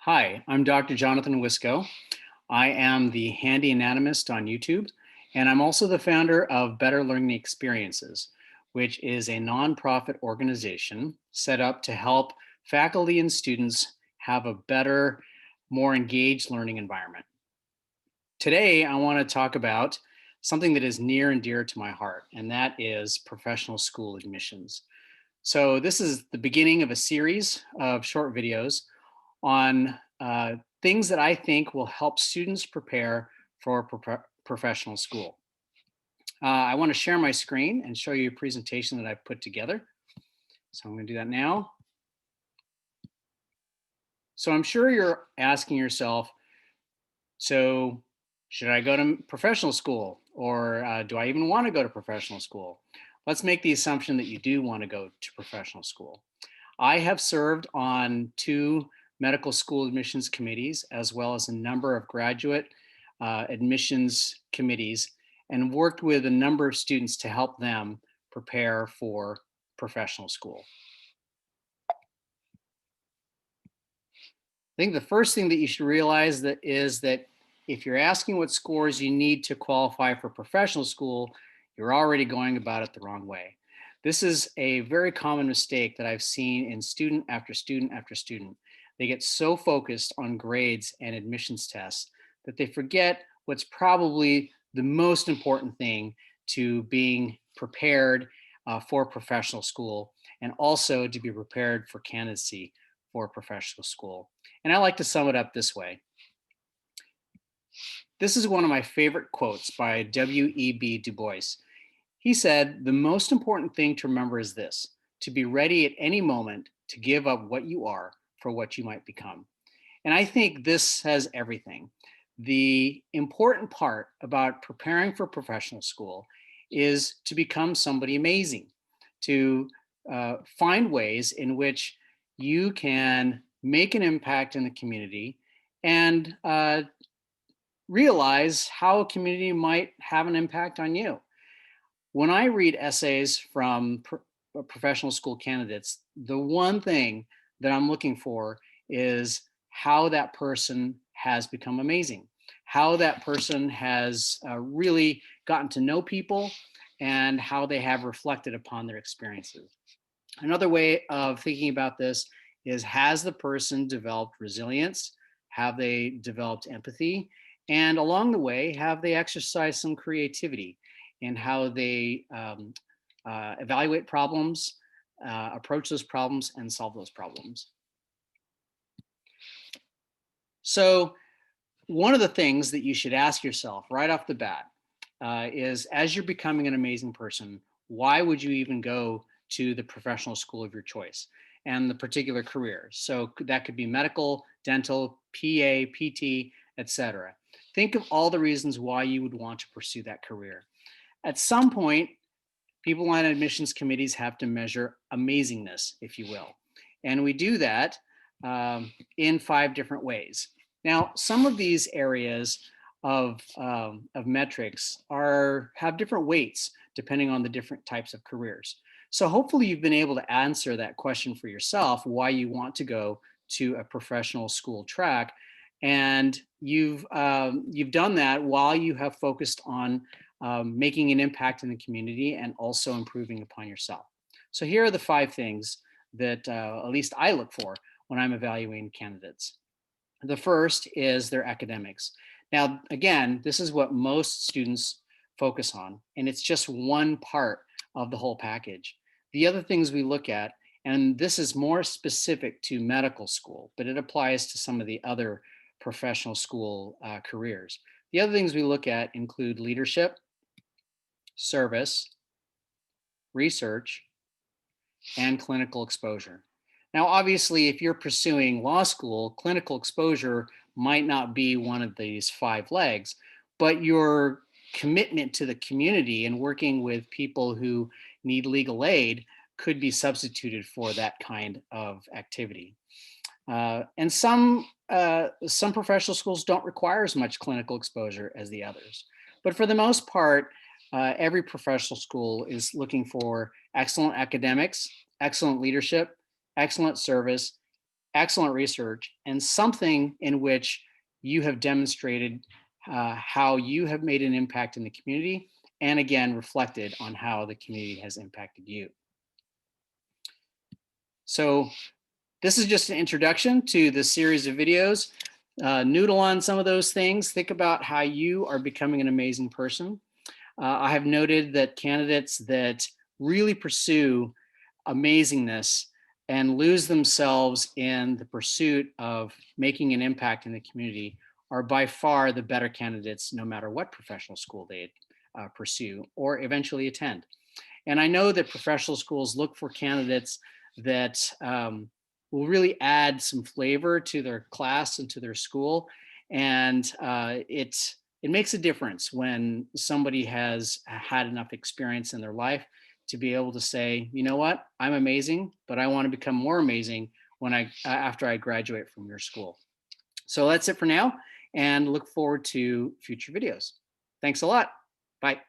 Hi, I'm Dr. Jonathan Wisco. I am the Handy Anatomist on YouTube, and I'm also the founder of Better Learning Experiences, which is a nonprofit organization set up to help faculty and students have a better, more engaged learning environment. Today, I want to talk about something that is near and dear to my heart, and that is professional school admissions. So, this is the beginning of a series of short videos on things that I think will help students prepare for professional school. I want to share my screen and show you a presentation that I've put together. So I'm going to do that now. So I'm sure you're asking yourself, so should I go to professional school, or do I even want to go to professional school? Let's make the assumption that you do want to go to professional school. I have served on two medical school admissions committees, as well as a number of graduate admissions committees, and worked with a number of students to help them prepare for professional school. I think the first thing that you should realize that is that if you're asking what scores you need to qualify for professional school, you're already going about it the wrong way. This is a very common mistake that I've seen in student after student after student. They get so focused on grades and admissions tests that they forget what's probably the most important thing to being prepared for professional school, and also to be prepared for candidacy for professional school. And I like to sum it up this way. This is one of my favorite quotes by W.E.B. Du Bois. He said, "The most important thing to remember is this: to be ready at any moment to give up what you are for what you might become." And I think this says everything. The important part about preparing for professional school is to become somebody amazing, to find ways in which you can make an impact in the community and realize how a community might have an impact on you. When I read essays from professional school candidates, the one thing that I'm looking for is how that person has become amazing, how that person has really gotten to know people, and how they have reflected upon their experiences. Another way of thinking about this is, has the person developed resilience? Have they developed empathy? And along the way, have they exercised some creativity in how they evaluate problems, approach those problems, and solve those problems? So, one of the things that you should ask yourself right off the bat is, as you're becoming an amazing person, why would you even go to the professional school of your choice and the particular career? So that could be medical, dental, PA, PT, etc. Think of all the reasons why you would want to pursue that career. At some point, people on admissions committees have to measure amazingness, if you will. And we do that in 5 different ways. Now, some of these areas of metrics have different weights depending on the different types of careers. So hopefully you've been able to answer that question for yourself, why you want to go to a professional school track. And you've done that while you have focused on making an impact in the community and also improving upon yourself. So here are the 5 things that at least I look for when I'm evaluating candidates. The first is their academics. Now, again, this is what most students focus on, and it's just one part of the whole package. The other things we look at, and this is more specific to medical school, but it applies to some of the other professional school careers. The other things we look at include leadership, service, research, and clinical exposure. Now, obviously, if you're pursuing law school, clinical exposure might not be one of these 5 legs, but your commitment to the community and working with people who need legal aid could be substituted for that kind of activity. And some professional schools don't require as much clinical exposure as the others. But for the most part, every professional school is looking for excellent academics, excellent leadership, excellent service, excellent research, and something in which you have demonstrated how you have made an impact in the community, and again, reflected on how the community has impacted you. So this is just an introduction to the series of videos. Noodle on some of those things. Think about how you are becoming an amazing person. I have noted that candidates that really pursue amazingness and lose themselves in the pursuit of making an impact in the community are by far the better candidates, no matter what professional school they pursue or eventually attend. And I know that professional schools look for candidates that will really add some flavor to their class and to their school. And it makes a difference when somebody has had enough experience in their life to be able to say, you know what, I'm amazing, but I want to become more amazing when after I graduate from your school. So that's it for now, and look forward to future videos. Thanks a lot. Bye.